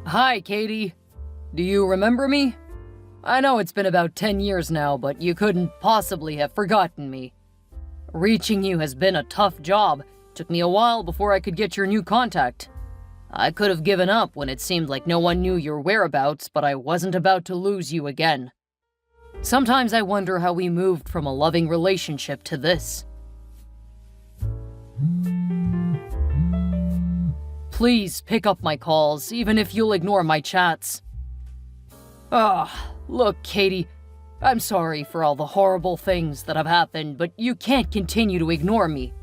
Hi, Katie. Do you remember me? I know it's been about 10 years now, but you couldn't possibly have forgotten me. Reaching you has been a tough job. Took me a while before I could get your new contact. I could have given up when it seemed like no one knew your whereabouts, but I wasn't about to lose you again. Sometimes I wonder how we moved from a loving relationship to this. Please pick up my calls, even if you'll ignore my chats. Look, Katie, I'm sorry for all the horrible things that have happened, but you can't continue to ignore me.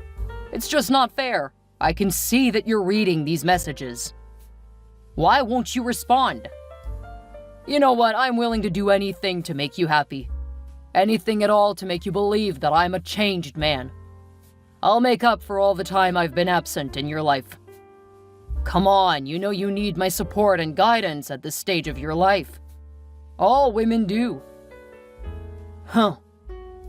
It's just not fair. I can see that you're reading these messages. Why won't you respond? You know what? I'm willing to do anything to make you happy. Anything at all to make you believe that I'm a changed man. I'll make up for all the time I've been absent in your life. Come on, you know you need my support and guidance at this stage of your life. All women do.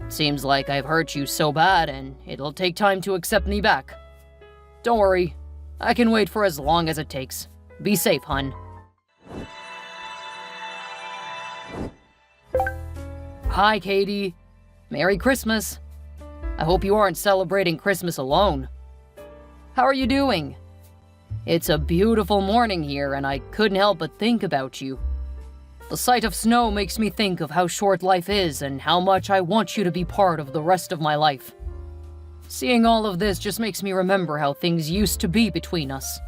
Seems like I've hurt you so bad and it'll take time to accept me back. Don't worry, I can wait for as long as it takes. Be safe, hun. Hi, Katie. Merry Christmas. I hope you aren't celebrating Christmas alone. How are you doing? It's a beautiful morning here, and I couldn't help but think about you. The sight of snow makes me think of how short life is and how much I want you to be part of the rest of my life. Seeing all of this just makes me remember how things used to be between us.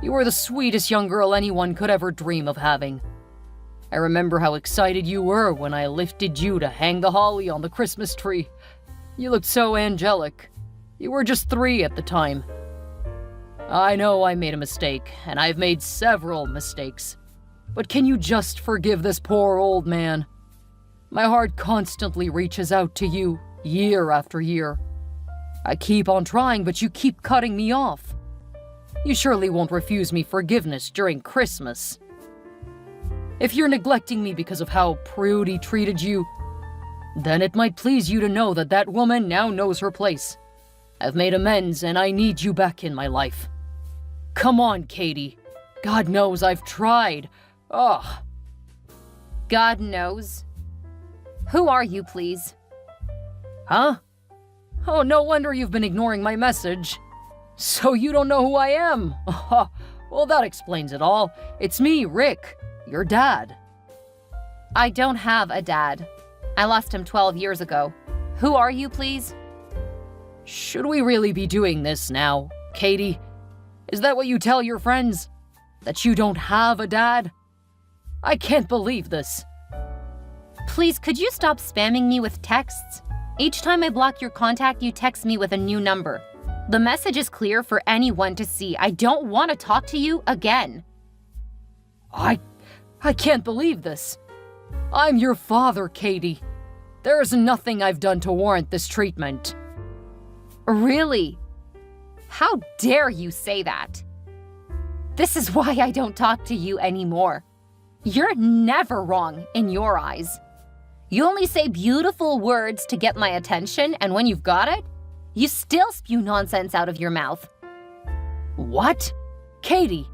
You were the sweetest young girl anyone could ever dream of having. I remember how excited you were when I lifted you to hang the holly on the Christmas tree. You looked so angelic. You were just 3 at the time. I know I made a mistake, and I've made several mistakes. But can you just forgive this poor old man? My heart constantly reaches out to you, year after year. I keep on trying, but you keep cutting me off. You surely won't refuse me forgiveness during Christmas. If you're neglecting me because of how Prudy treated you, then it might please you to know that that woman now knows her place. I've made amends, and I need you back in my life. Come on, Katie. God knows I've tried. Ugh. God knows? Who are you, please? Huh? Oh, no wonder you've been ignoring my message. So you don't know who I am? Well, that explains it all. It's me, Rick, your dad. I don't have a dad. I lost him 12 years ago. Who are you, please? Should we really be doing this now, Katie? Is that what you tell your friends? That you don't have a dad? I can't believe this. Please, could you stop spamming me with texts? Each time I block your contact, you text me with a new number. The message is clear for anyone to see. I don't want to talk to you again. I can't believe this. I'm your father, Katie. There is nothing I've done to warrant this treatment. Really? How dare you say that? This is why I don't talk to you anymore. You're never wrong in your eyes. You only say beautiful words to get my attention, and when you've got it, you still spew nonsense out of your mouth. What? Katie,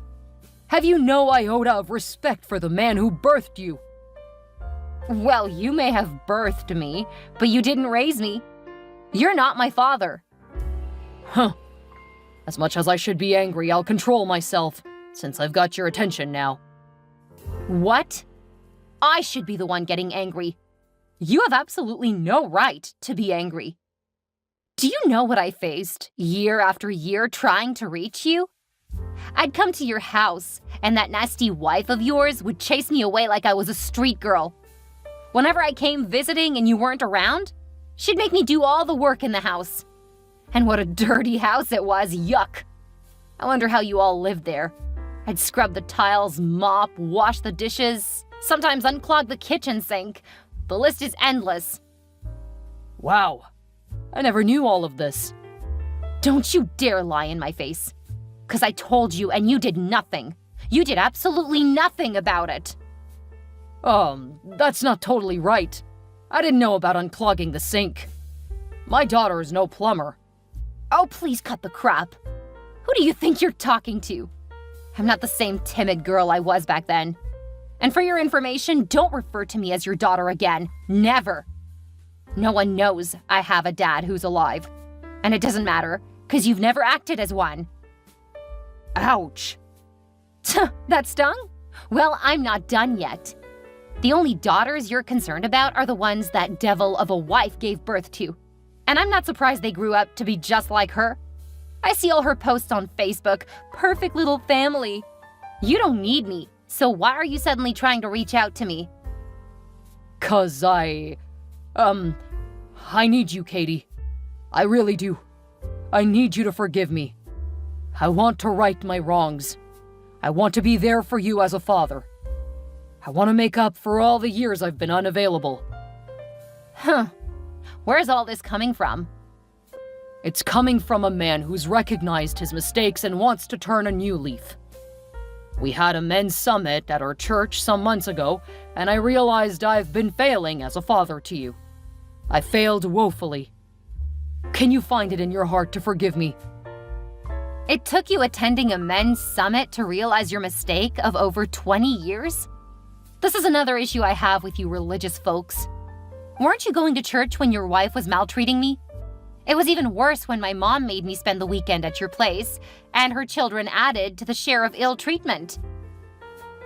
have you no iota of respect for the man who birthed you? Well, you may have birthed me, but you didn't raise me. You're not my father. As much as I should be angry, I'll control myself, since I've got your attention now. What? I should be the one getting angry. You have absolutely no right to be angry. Do you know what I faced year after year trying to reach you? I'd come to your house, and that nasty wife of yours would chase me away like I was a street girl. Whenever I came visiting and you weren't around, she'd make me do all the work in the house. And what a dirty house it was, yuck. I wonder how you all lived there. I'd scrub the tiles, mop, wash the dishes, sometimes unclog the kitchen sink. The list is endless. Wow, I never knew all of this. Don't you dare lie in my face. 'Cause I told you and you did nothing. You did absolutely nothing about it. That's not totally right. I didn't know about unclogging the sink. My daughter is no plumber. Oh, please cut the crap. Who do you think you're talking to? I'm not the same timid girl I was back then. And for your information, don't refer to me as your daughter again. Never. No one knows I have a dad who's alive. And it doesn't matter, because you've never acted as one. Ouch. That stung? Well, I'm not done yet. The only daughters you're concerned about are the ones that devil of a wife gave birth to. And I'm not surprised they grew up to be just like her. I see all her posts on Facebook. Perfect little family. You don't need me, so why are you suddenly trying to reach out to me? 'Cause I need you, Katie. I really do. I need you to forgive me. I want to right my wrongs. I want to be there for you as a father. I want to make up for all the years I've been unavailable. Where's all this coming from? It's coming from a man who's recognized his mistakes and wants to turn a new leaf. We had a men's summit at our church some months ago, and I realized I've been failing as a father to you. I failed woefully. Can you find it in your heart to forgive me? It took you attending a men's summit to realize your mistake of over 20 years? This is another issue I have with you religious folks. Weren't you going to church when your wife was maltreating me? It was even worse when my mom made me spend the weekend at your place, and her children added to the share of ill treatment.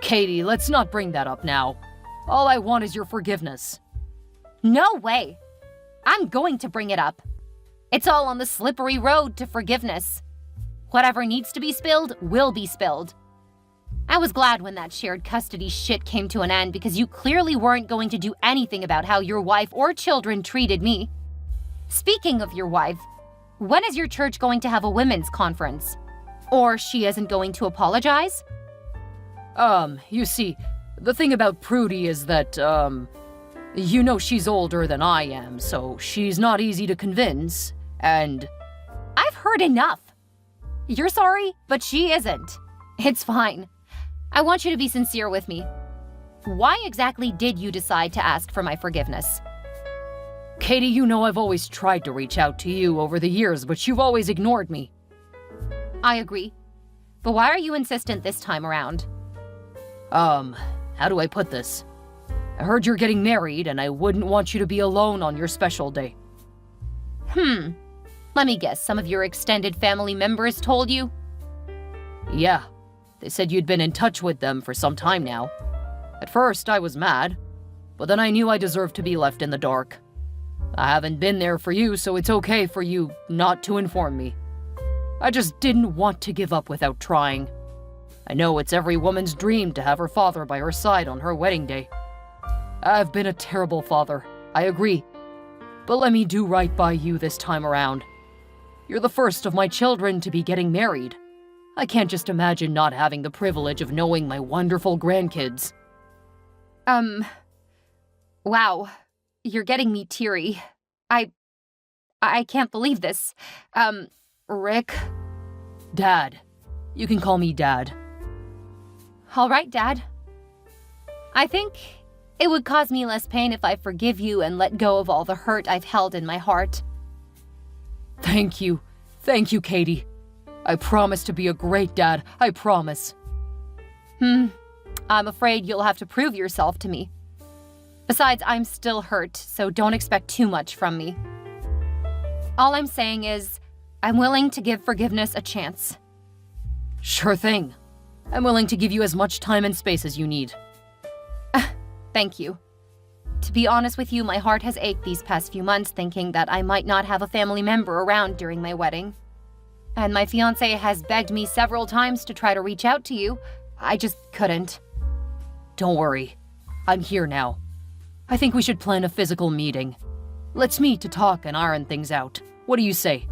Katie, let's not bring that up now. All I want is your forgiveness. No way. I'm going to bring it up. It's all on the slippery road to forgiveness. Whatever needs to be spilled will be spilled. I was glad when that shared custody shit came to an end because you clearly weren't going to do anything about how your wife or children treated me. Speaking of your wife, when is your church going to have a women's conference? Or she isn't going to apologize? You see, the thing about Prudy is that, she's older than I am, so she's not easy to convince, and... I've heard enough. You're sorry, but she isn't. It's fine. I want you to be sincere with me. Why exactly did you decide to ask for my forgiveness? Katie, you know I've always tried to reach out to you over the years, but you've always ignored me. I agree. But why are you insistent this time around? How do I put this? I heard you're getting married, and I wouldn't want you to be alone on your special day. Let me guess, some of your extended family members told you? Yeah. They said you'd been in touch with them for some time now. At first, I was mad, but then I knew I deserved to be left in the dark. I haven't been there for you, so it's okay for you not to inform me. I just didn't want to give up without trying. I know it's every woman's dream to have her father by her side on her wedding day. I've been a terrible father, I agree. But let me do right by you this time around. You're the first of my children to be getting married. I can't just imagine not having the privilege of knowing my wonderful grandkids. Wow. You're getting me teary. I can't believe this. Rick? Dad. You can call me Dad. All right, Dad. I think it would cause me less pain if I forgive you and let go of all the hurt I've held in my heart. Thank you. Thank you, Katie. I promise to be a great dad. I promise. I'm afraid you'll have to prove yourself to me. Besides, I'm still hurt, so don't expect too much from me. All I'm saying is, I'm willing to give forgiveness a chance. Sure thing. I'm willing to give you as much time and space as you need. Thank you. To be honest with you, my heart has ached these past few months thinking that I might not have a family member around during my wedding. And my fiancé has begged me several times to try to reach out to you. I just couldn't. Don't worry. I'm here now. I think we should plan a physical meeting. Let's meet to talk and iron things out. What do you say?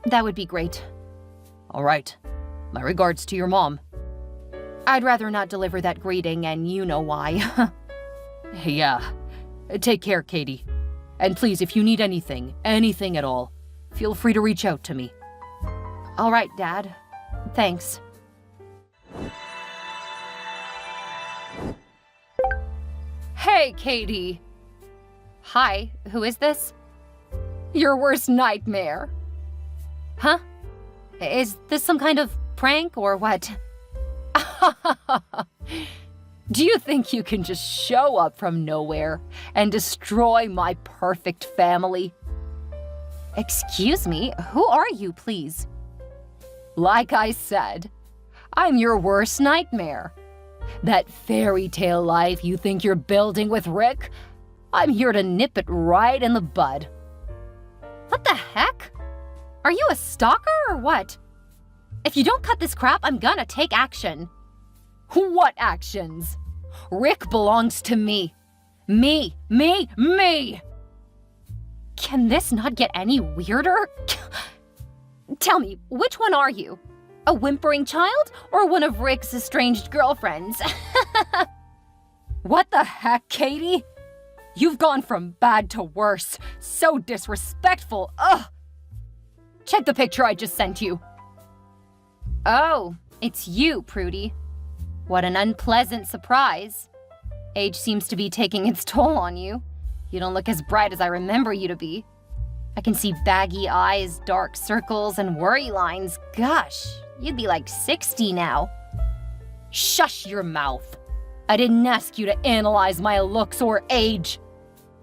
That would be great. All right. My regards to your mom. I'd rather not deliver that greeting, and you know why. Yeah. Take care, Katie. And please, if you need anything at all, feel free to reach out to me. All right, Dad. Thanks. Hey, Katie. Hi, who is this? Your worst nightmare. Huh? Is this some kind of prank or what? Do you think you can just show up from nowhere and destroy my perfect family? Excuse me, who are you, please? Like I said, I'm your worst nightmare. That fairy tale life you think you're building with Rick, I'm here to nip it right in the bud. What the heck? Are you a stalker or what? If you don't cut this crap, I'm gonna take action. What actions? Rick belongs to me. Me! Can this not get any weirder? Tell me, which one are you? A whimpering child or one of Rick's estranged girlfriends? What the heck, Katie? You've gone from bad to worse. So disrespectful. Ugh! Check the picture I just sent you. Oh, it's you, Prudy. What an unpleasant surprise. Age seems to be taking its toll on you. You don't look as bright as I remember you to be. I can see baggy eyes, dark circles, and worry lines. Gosh, you'd be like 60 now. Shush your mouth. I didn't ask you to analyze my looks or age.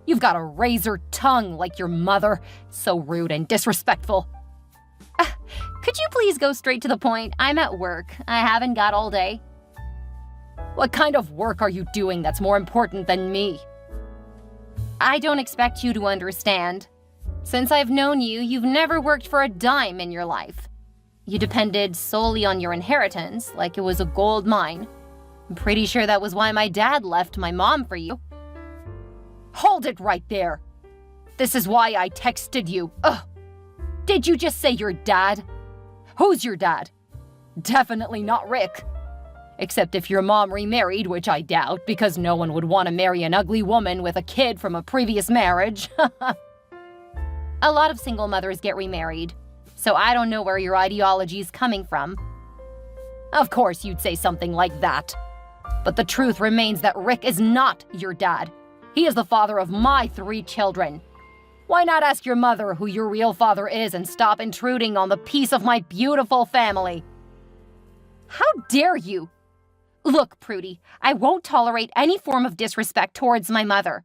You've got a razor tongue like your mother. So rude and disrespectful. Could you please go straight to the point? I'm at work. I haven't got all day. What kind of work are you doing that's more important than me? I don't expect you to understand. Since I've known you, you've never worked for a dime in your life. You depended solely on your inheritance, like it was a gold mine. I'm pretty sure that was why my dad left my mom for you. Hold it right there. This is why I texted you. Ugh. Did you just say your dad? Who's your dad? Definitely not Rick. Except if your mom remarried, which I doubt, because no one would want to marry an ugly woman with a kid from a previous marriage. A lot of single mothers get remarried, so I don't know where your ideology's coming from. Of course you'd say something like that. But the truth remains that Rick is not your dad. He is the father of my 3 children. Why not ask your mother who your real father is and stop intruding on the peace of my beautiful family? How dare you? Look, Prudy, I won't tolerate any form of disrespect towards my mother.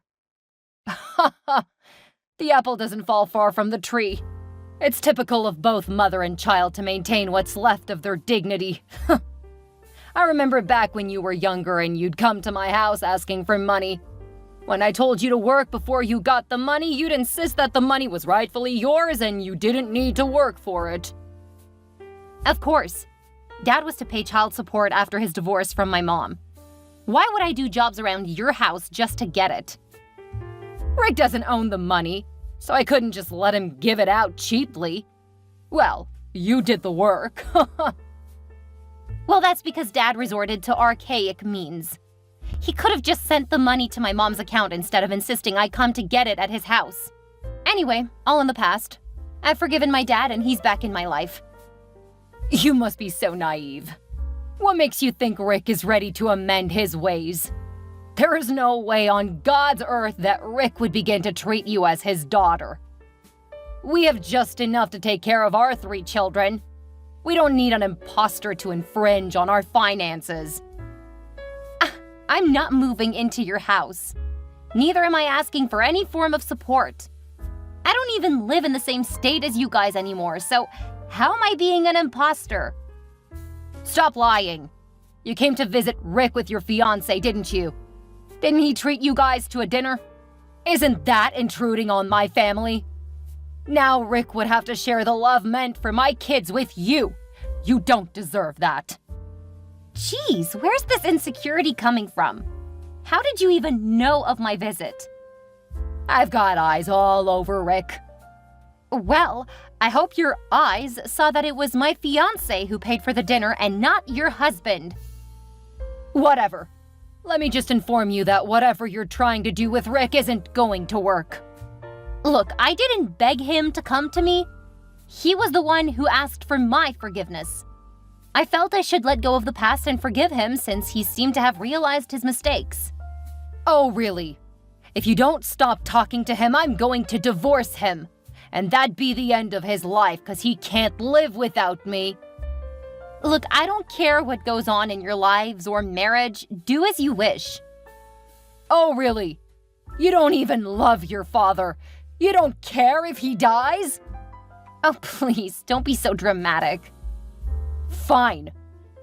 Ha ha! The apple doesn't fall far from the tree. It's typical of both mother and child to maintain what's left of their dignity. I remember back when you were younger and you'd come to my house asking for money. When I told you to work before you got the money, you'd insist that the money was rightfully yours and you didn't need to work for it. Of course. Dad was to pay child support after his divorce from my mom. Why would I do jobs around your house just to get it? Rick doesn't own the money, so I couldn't just let him give it out cheaply. Well, you did the work. Well, that's because Dad resorted to archaic means. He could have just sent the money to my mom's account instead of insisting I come to get it at his house. Anyway, all in the past. I've forgiven my dad and he's back in my life. You must be so naive. What makes you think Rick is ready to amend his ways? There is no way on God's earth that Rick would begin to treat you as his daughter. We have just enough to take care of our 3 children. We don't need an imposter to infringe on our finances. I'm not moving into your house. Neither am I asking for any form of support. I don't even live in the same state as you guys anymore, so how am I being an imposter? Stop lying. You came to visit Rick with your fiancé, didn't you? Didn't he treat you guys to a dinner? Isn't that intruding on my family? Now Rick would have to share the love meant for my kids with you. You don't deserve that. Jeez, where's this insecurity coming from? How did you even know of my visit? I've got eyes all over Rick. Well, I hope your eyes saw that it was my fiancé who paid for the dinner and not your husband. Whatever. Let me just inform you that whatever you're trying to do with Rick isn't going to work. Look, I didn't beg him to come to me. He was the one who asked for my forgiveness. I felt I should let go of the past and forgive him since he seemed to have realized his mistakes. Oh, really? If you don't stop talking to him, I'm going to divorce him. And that'd be the end of his life, 'cause he can't live without me. Look, I don't care what goes on in your lives or marriage. Do as you wish. Oh, really? You don't even love your father. You don't care if he dies? Oh, please, don't be so dramatic. Fine.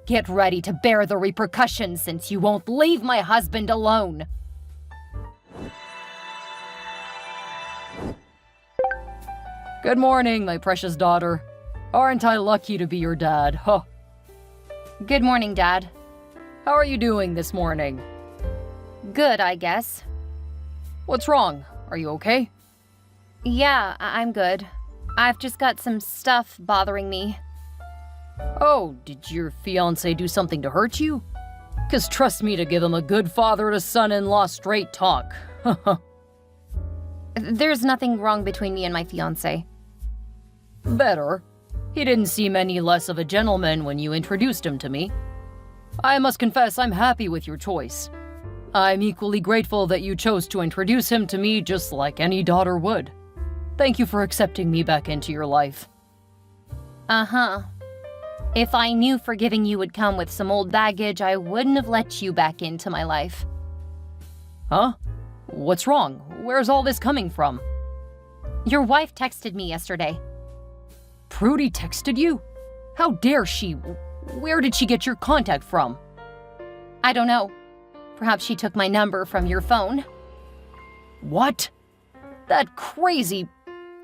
Get ready to bear the repercussions since you won't leave my husband alone. Good morning, my precious daughter. Aren't I lucky to be your dad? Huh. Good morning, Dad. How are you doing this morning? Good, I guess. What's wrong? Are you okay? Yeah, I'm good. I've just got some stuff bothering me. Oh, did your fiancé do something to hurt you? 'Cause trust me to give him a good father to son-in-law straight talk. There's nothing wrong between me and my fiancé. Better. He didn't seem any less of a gentleman when you introduced him to me. I must confess I'm happy with your choice. I'm equally grateful that you chose to introduce him to me just like any daughter would. Thank you for accepting me back into your life. Uh-huh. If I knew forgiving you would come with some old baggage, I wouldn't have let you back into my life. Huh? What's wrong? Where's all this coming from? Your wife texted me yesterday. Prudy texted you? How dare she? Where did she get your contact from? I don't know. Perhaps she took my number from your phone. What? That crazy...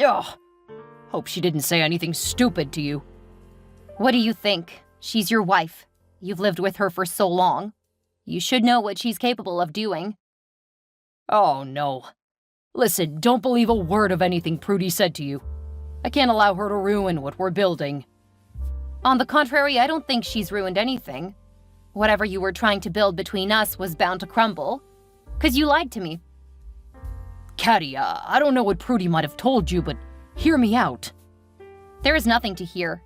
Ugh. Hope she didn't say anything stupid to you. What do you think? She's your wife. You've lived with her for so long. You should know what she's capable of doing. Oh, no. Listen, don't believe a word of anything Prudy said to you. I can't allow her to ruin what we're building. On the contrary, I don't think she's ruined anything. Whatever you were trying to build between us was bound to crumble. 'Cause you lied to me. Caddy, I don't know what Prudy might have told you, but hear me out. There is nothing to hear.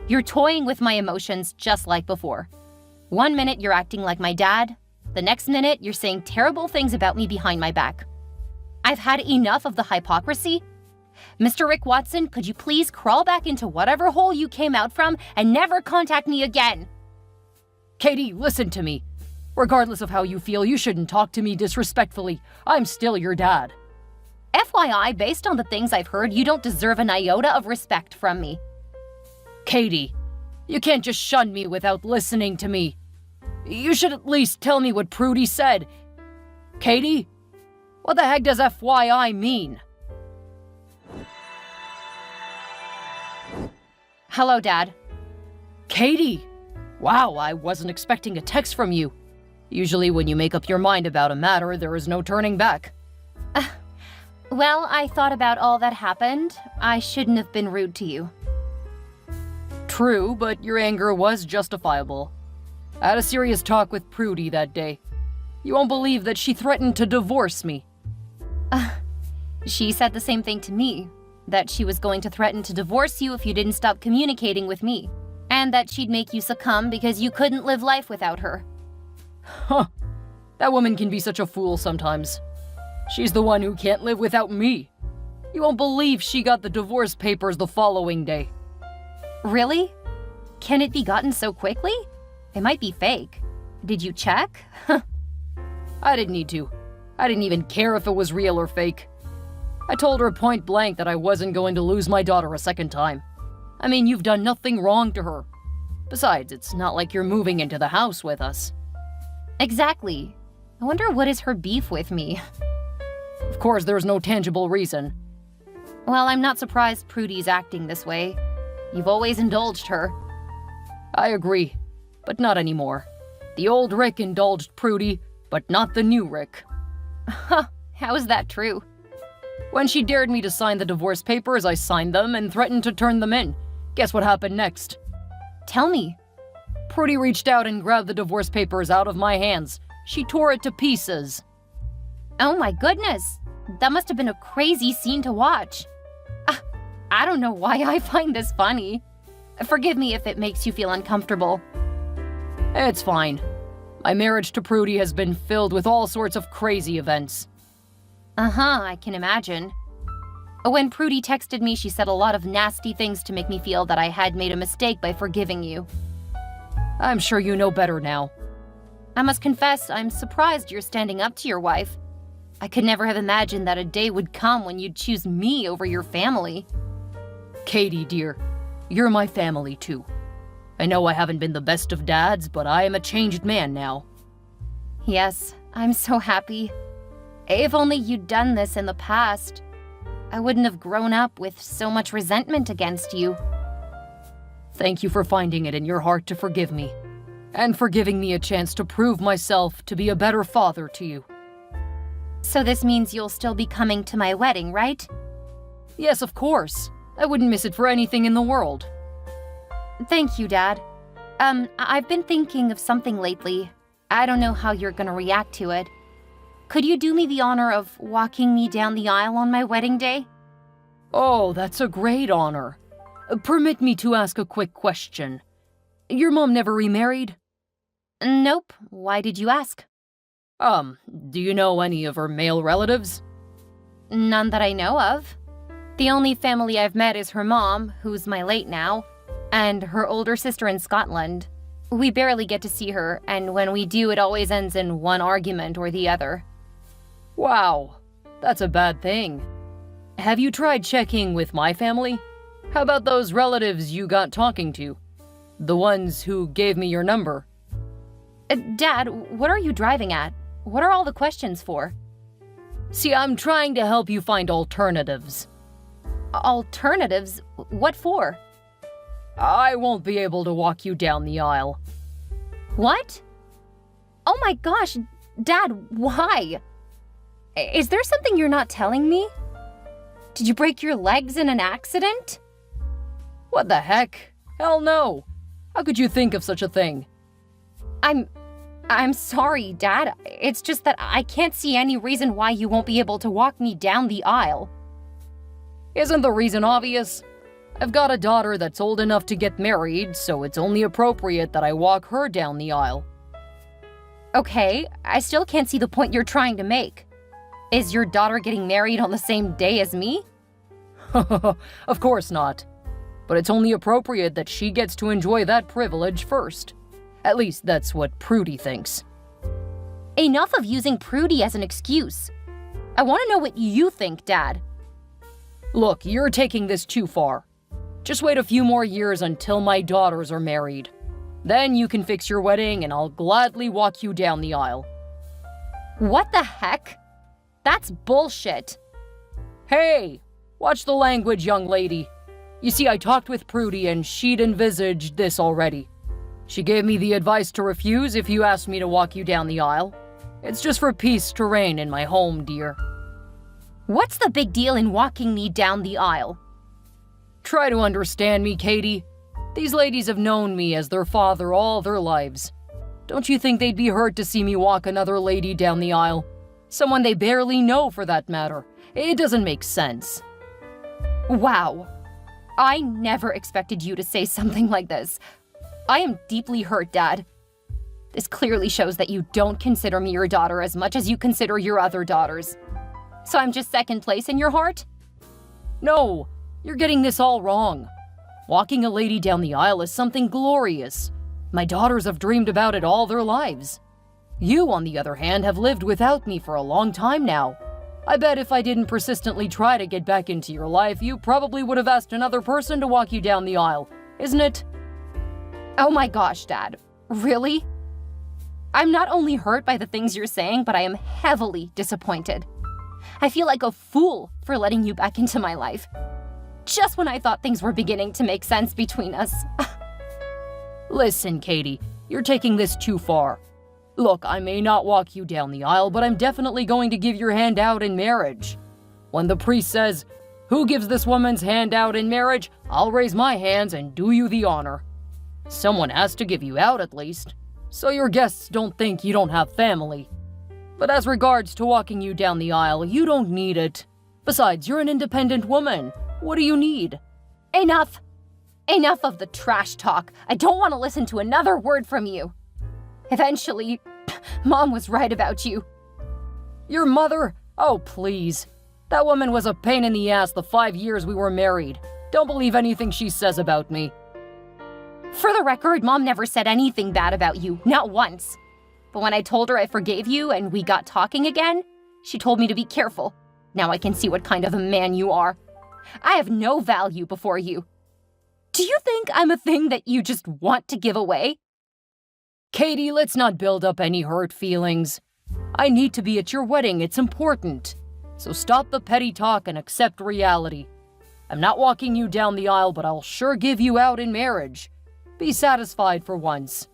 You're toying with my emotions just like before. One minute you're acting like my dad. The next minute you're saying terrible things about me behind my back. I've had enough of the hypocrisy. Mr. Rick Watson, could you please crawl back into whatever hole you came out from and never contact me again? Katie, listen to me. Regardless of how you feel, you shouldn't talk to me disrespectfully. I'm still your dad. FYI, based on the things I've heard, you don't deserve an iota of respect from me. Katie, you can't just shun me without listening to me. You should at least tell me what Prudy said. Katie? What the heck does FYI mean? Hello, Dad. Katie! Wow, I wasn't expecting a text from you. Usually when you make up your mind about a matter, there is no turning back. Well, I thought about all that happened. I shouldn't have been rude to you. True, but your anger was justifiable. I had a serious talk with Prudy that day. You won't believe that she threatened to divorce me. She said the same thing to me, that she was going to threaten to divorce you if you didn't stop communicating with me, and that she'd make you succumb because you couldn't live life without her. Huh. That woman can be such a fool sometimes. She's the one who can't live without me. You won't believe she got the divorce papers the following day. Really? Can it be gotten so quickly? It might be fake. Did you check? I didn't need to. I didn't even care if it was real or fake. I told her point blank that I wasn't going to lose my daughter a second time. I mean, you've done nothing wrong to her. Besides, it's not like you're moving into the house with us. Exactly. I wonder what is her beef with me. Of course, there's no tangible reason. Well, I'm not surprised Prudy's acting this way. You've always indulged her. I agree, but not anymore. The old Rick indulged Prudy, but not the new Rick. Huh, how is that true? When she dared me to sign the divorce papers, I signed them and threatened to turn them in. Guess what happened next? Tell me. Prudy reached out and grabbed the divorce papers out of my hands. She tore it to pieces. Oh my goodness. That must have been a crazy scene to watch. I don't know why I find this funny. Forgive me if it makes you feel uncomfortable. It's fine. My marriage to Prudy has been filled with all sorts of crazy events. I can imagine. When Prudy texted me, she said a lot of nasty things to make me feel that I had made a mistake by forgiving you. I'm sure you know better now. I must confess, I'm surprised you're standing up to your wife. I could never have imagined that a day would come when you'd choose me over your family. Katie, dear, you're my family too. I know I haven't been the best of dads, but I am a changed man now. Yes, I'm so happy. If only you'd done this in the past, I wouldn't have grown up with so much resentment against you. Thank you for finding it in your heart to forgive me, and for giving me a chance to prove myself to be a better father to you. So this means you'll still be coming to my wedding, right? Yes, of course. I wouldn't miss it for anything in the world. Thank you, Dad. I've been thinking of something lately. I don't know how you're gonna react to it. Could you do me the honor of walking me down the aisle on my wedding day? Oh, that's a great honor. Permit me to ask a quick question. Your mom never remarried? Nope. Why did you ask? Do you know any of her male relatives? None that I know of. The only family I've met is her mom, who's my late now, and her older sister in Scotland. We barely get to see her, and when we do, it always ends in one argument or the other. Wow, that's a bad thing. Have you tried checking with my family? How about those relatives you got talking to? The ones who gave me your number? Dad, what are you driving at? What are all the questions for? See, I'm trying to help you find alternatives. Alternatives? What for? I won't be able to walk you down the aisle. What? Oh my gosh, Dad, why? Is there something you're not telling me? Did you break your legs in an accident? What the heck? Hell no. How could you think of such a thing? I'm sorry, Dad. It's just that I can't see any reason why you won't be able to walk me down the aisle. Isn't the reason obvious? I've got a daughter that's old enough to get married, so it's only appropriate that I walk her down the aisle. Okay, I still can't see the point you're trying to make. Is your daughter getting married on the same day as me? Of course not. But it's only appropriate that she gets to enjoy that privilege first. At least that's what Prudy thinks. Enough of using Prudy as an excuse. I want to know what you think, Dad. Look, you're taking this too far. Just wait a few more years until my daughters are married. Then you can fix your wedding and I'll gladly walk you down the aisle. What the heck? That's bullshit. Hey, watch the language, young lady. You see, I talked with Prudy and she'd envisaged this already. She gave me the advice to refuse if you asked me to walk you down the aisle. It's just for peace to reign in my home, dear. What's the big deal in walking me down the aisle? Try to understand me, Katie. These ladies have known me as their father all their lives. Don't you think they'd be hurt to see me walk another lady down the aisle? Someone they barely know, for that matter. It doesn't make sense. Wow. I never expected you to say something like this. I am deeply hurt, Dad. This clearly shows that you don't consider me your daughter as much as you consider your other daughters. So I'm just second place in your heart? No, you're getting this all wrong. Walking a lady down the aisle is something glorious. My daughters have dreamed about it all their lives. You, on the other hand, have lived without me for a long time now. I bet if I didn't persistently try to get back into your life, you probably would have asked another person to walk you down the aisle, isn't it? Oh my gosh, Dad. Really? I'm not only hurt by the things you're saying, but I am heavily disappointed. I feel like a fool for letting you back into my life. Just when I thought things were beginning to make sense between us. Listen, Katie, you're taking this too far. Look, I may not walk you down the aisle, but I'm definitely going to give your hand out in marriage. When the priest says, "Who gives this woman's hand out in marriage?" I'll raise my hands and do you the honor. Someone has to give you out at least, so your guests don't think you don't have family. But as regards to walking you down the aisle, you don't need it. Besides, you're an independent woman. What do you need? Enough! Enough of the trash talk. I don't want to listen to another word from you. Eventually, Mom was right about you. Your mother? Oh, please. That woman was a pain in the ass the 5 years we were married. Don't believe anything she says about me. For the record, Mom never said anything bad about you, not once. But when I told her I forgave you and we got talking again, she told me to be careful. Now I can see what kind of a man you are. I have no value before you. Do you think I'm a thing that you just want to give away? Katie, let's not build up any hurt feelings. I need to be at your wedding, it's important. So stop the petty talk and accept reality. I'm not walking you down the aisle, but I'll sure give you out in marriage. Be satisfied for once.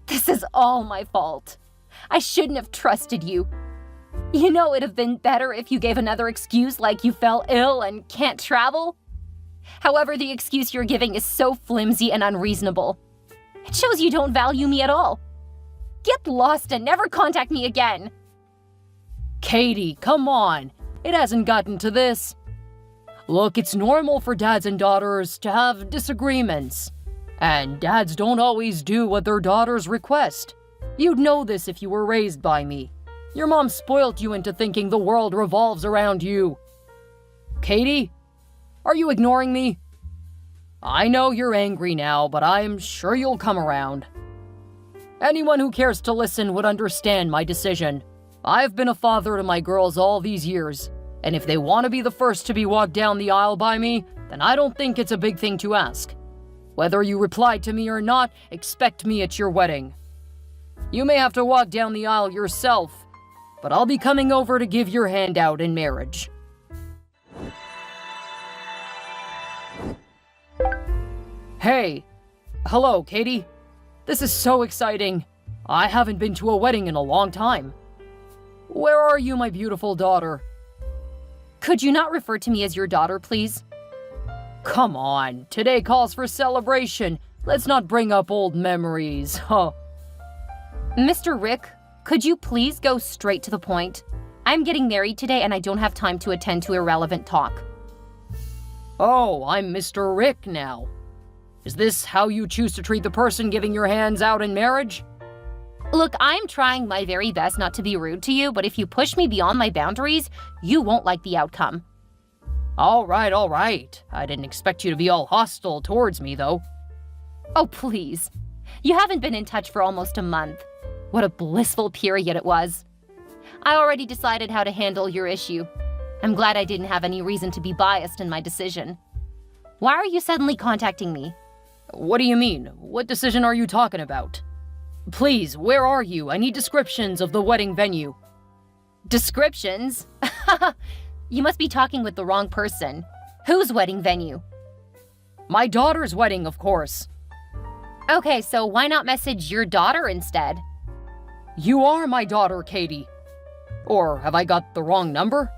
This is all my fault. I shouldn't have trusted you. You know, it'd have been better if you gave another excuse like you fell ill and can't travel. However, the excuse you're giving is so flimsy and unreasonable. It shows you don't value me at all. Get lost and never contact me again. Katie, come on. It hasn't gotten to this. Look, it's normal for dads and daughters to have disagreements. And dads don't always do what their daughters request. You'd know this if you were raised by me. Your mom spoilt you into thinking the world revolves around you. Katie, are you ignoring me? I know you're angry now, but I'm sure you'll come around. Anyone who cares to listen would understand my decision. I've been a father to my girls all these years, and if they want to be the first to be walked down the aisle by me, then I don't think it's a big thing to ask. Whether you reply to me or not, expect me at your wedding. You may have to walk down the aisle yourself, but I'll be coming over to give your hand out in marriage. Hey. Hello, Katie. This is so exciting. I haven't been to a wedding in a long time. Where are you, my beautiful daughter? Could you not refer to me as your daughter, please? Come on, today calls for celebration. Let's not bring up old memories, huh? Mr. Rick, could you please go straight to the point? I'm getting married today and I don't have time to attend to irrelevant talk. Oh, I'm Mr. Rick now. Is this how you choose to treat the person giving your hands out in marriage? Look, I'm trying my very best not to be rude to you, but if you push me beyond my boundaries, you won't like the outcome. All right. I didn't expect you to be all hostile towards me, though. Oh, please. You haven't been in touch for almost a month. What a blissful period it was. I already decided how to handle your issue. I'm glad I didn't have any reason to be biased in my decision. Why are you suddenly contacting me? What do you mean? What decision are you talking about? Please, where are you? I need descriptions of the wedding venue. Descriptions? You must be talking with the wrong person. Whose wedding venue? My daughter's wedding, of course. Okay, so why not message your daughter instead? You are my daughter, Katie. Or have I got the wrong number?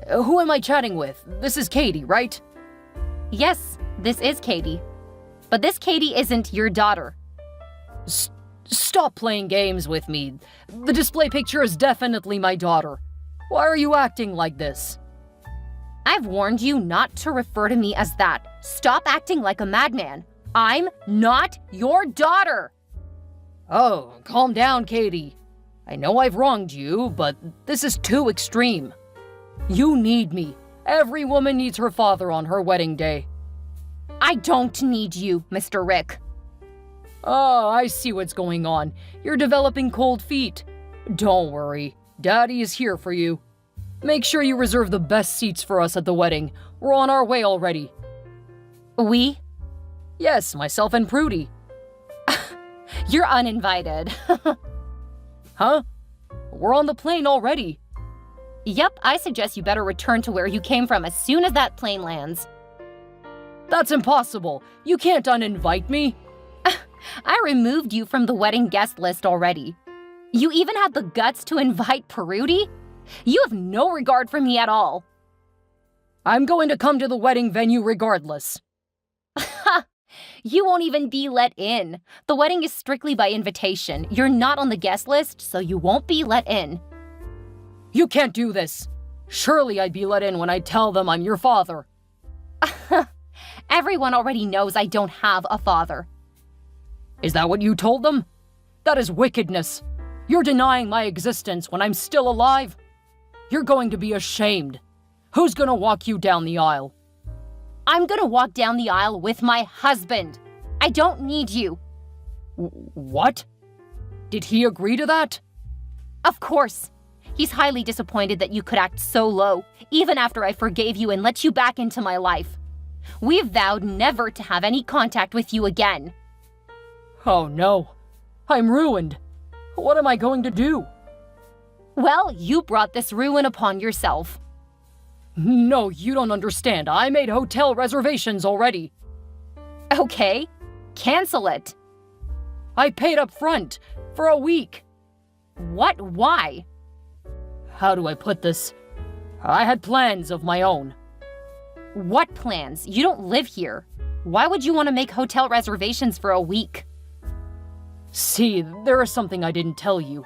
Who am I chatting with? This is Katie, right? Yes, this is Katie. But this Katie isn't your daughter. Stop playing games with me. The display picture is definitely my daughter. Why are you acting like this? I've warned you not to refer to me as that. Stop acting like a madman. I'm not your daughter. Oh, calm down, Katie. I know I've wronged you, but this is too extreme. You need me. Every woman needs her father on her wedding day. I don't need you, Mr. Rick. Oh, I see what's going on. You're developing cold feet. Don't worry. Daddy is here for you. Make sure you reserve the best seats for us at the wedding. We're on our way already. We? Yes, myself and Prudy. You're uninvited. Huh? We're on the plane already. Yep, I suggest you better return to where you came from as soon as that plane lands. That's impossible. You can't uninvite me. I removed you from the wedding guest list already. You even had the guts to invite Prudy? You have no regard for me at all. I'm going to come to the wedding venue regardless. You won't even be let in. The wedding is strictly by invitation. You're not on the guest list, so you won't be let in. You can't do this. Surely I'd be let in when I tell them I'm your father. Everyone already knows I don't have a father. Is that what you told them? That is wickedness. You're denying my existence when I'm still alive. You're going to be ashamed. Who's gonna walk you down the aisle? I'm gonna walk down the aisle with my husband. I don't need you. What? Did he agree to that? Of course. He's highly disappointed that you could act so low, even after I forgave you and let you back into my life. We've vowed never to have any contact with you again. Oh no. I'm ruined. What am I going to do? Well, you brought this ruin upon yourself. No, you don't understand. I made hotel reservations already. Okay, cancel it. I paid up front for a week. What? Why? How do I put this? I had plans of my own. What plans? You don't live here. Why would you want to make hotel reservations for a week? See, there is something I didn't tell you,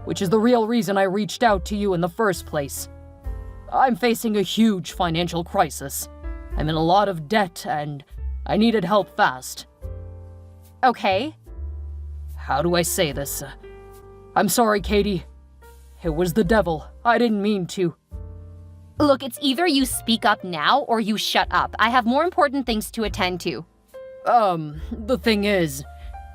which is the real reason I reached out to you in the first place. I'm facing a huge financial crisis. I'm in a lot of debt and I needed help fast. Okay. How do I say this? I'm sorry, Katie. It was the devil. I didn't mean to. Look, it's either you speak up now or you shut up. I have more important things to attend to. The thing is,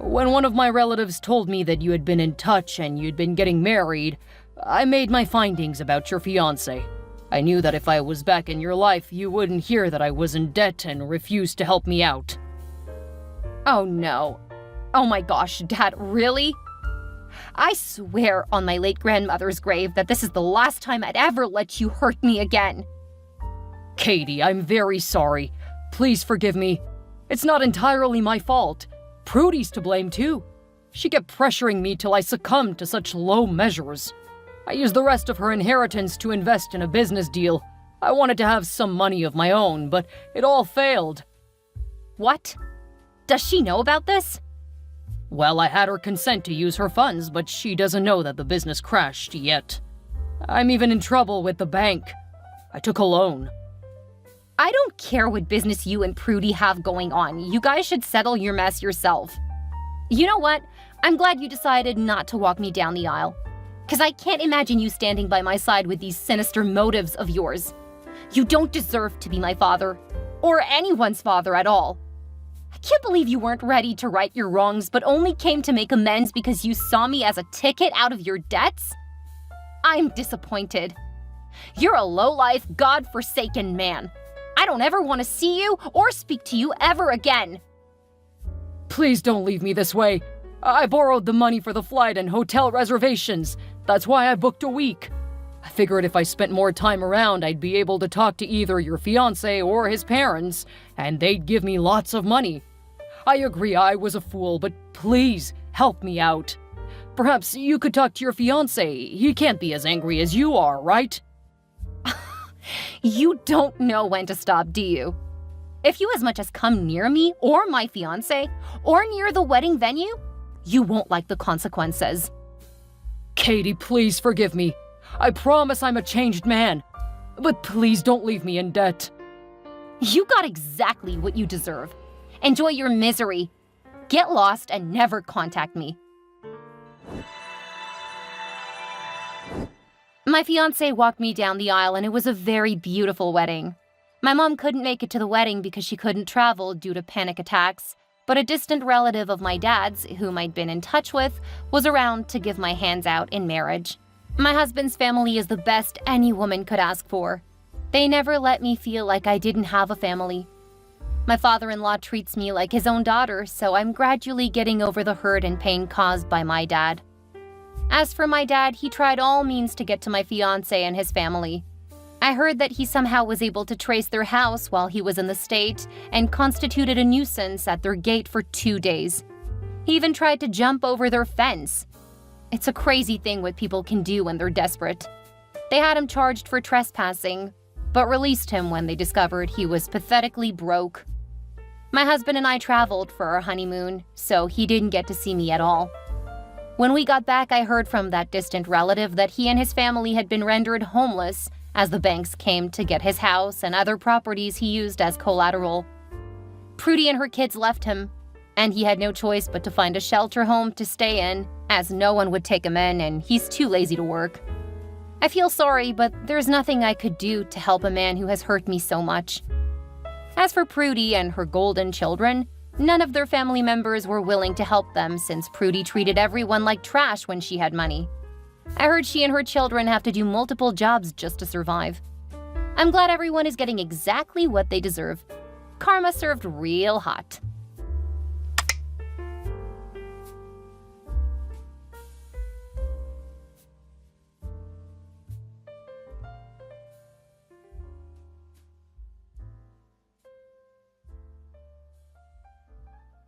when one of my relatives told me that you had been in touch and you'd been getting married, I made my findings about your fiancé. I knew that if I was back in your life, you wouldn't hear that I was in debt and refused to help me out. Oh no. Oh my gosh, Dad, really? I swear on my late grandmother's grave that this is the last time I'd ever let you hurt me again. Katie, I'm very sorry. Please forgive me. It's not entirely my fault. Prudy's to blame too. She kept pressuring me till I succumbed to such low measures. I used the rest of her inheritance to invest in a business deal. I wanted to have some money of my own, but it all failed. What? Does she know about this? Well, I had her consent to use her funds, but she doesn't know that the business crashed yet. I'm even in trouble with the bank. I took a loan. I don't care what business you and Prudy have going on. You guys should settle your mess yourself. You know what? I'm glad you decided not to walk me down the aisle. Because I can't imagine you standing by my side with these sinister motives of yours. You don't deserve to be my father. Or anyone's father at all. I can't believe you weren't ready to right your wrongs, but only came to make amends because you saw me as a ticket out of your debts? I'm disappointed. You're a low-life, God-forsaken man. I don't ever want to see you or speak to you ever again. Please don't leave me this way. I borrowed the money for the flight and hotel reservations. That's why I booked a week. I figured if I spent more time around, I'd be able to talk to either your fiancé or his parents, and they'd give me lots of money. I agree I was a fool, but please help me out. Perhaps you could talk to your fiancé. He can't be as angry as you are, right? You don't know when to stop, do you? If you as much as come near me or my fiancé or near the wedding venue, you won't like the consequences. Katie, please forgive me. I promise I'm a changed man. But please don't leave me in debt. You got exactly what you deserve. Enjoy your misery. Get lost and never contact me. My fiancé walked me down the aisle and it was a very beautiful wedding. My mom couldn't make it to the wedding because she couldn't travel due to panic attacks, but a distant relative of my dad's, whom I'd been in touch with, was around to give my hands out in marriage. My husband's family is the best any woman could ask for. They never let me feel like I didn't have a family. My father-in-law treats me like his own daughter, so I'm gradually getting over the hurt and pain caused by my dad. As for my dad, he tried all means to get to my fiancé and his family. I heard that he somehow was able to trace their house while he was in the state and constituted a nuisance at their gate for 2 days. He even tried to jump over their fence. It's a crazy thing what people can do when they're desperate. They had him charged for trespassing, but released him when they discovered he was pathetically broke. My husband and I traveled for our honeymoon, so he didn't get to see me at all. When we got back, I heard from that distant relative that he and his family had been rendered homeless as the banks came to get his house and other properties he used as collateral. Prudy and her kids left him, and he had no choice but to find a shelter home to stay in, as no one would take him in and he's too lazy to work. I feel sorry, but there's nothing I could do to help a man who has hurt me so much. As for Prudy and her golden children, None of their family members were willing to help them since Prudy treated everyone like trash when she had money. I heard she and her children have to do multiple jobs just to survive. I'm glad everyone is getting exactly what they deserve. Karma served real hot.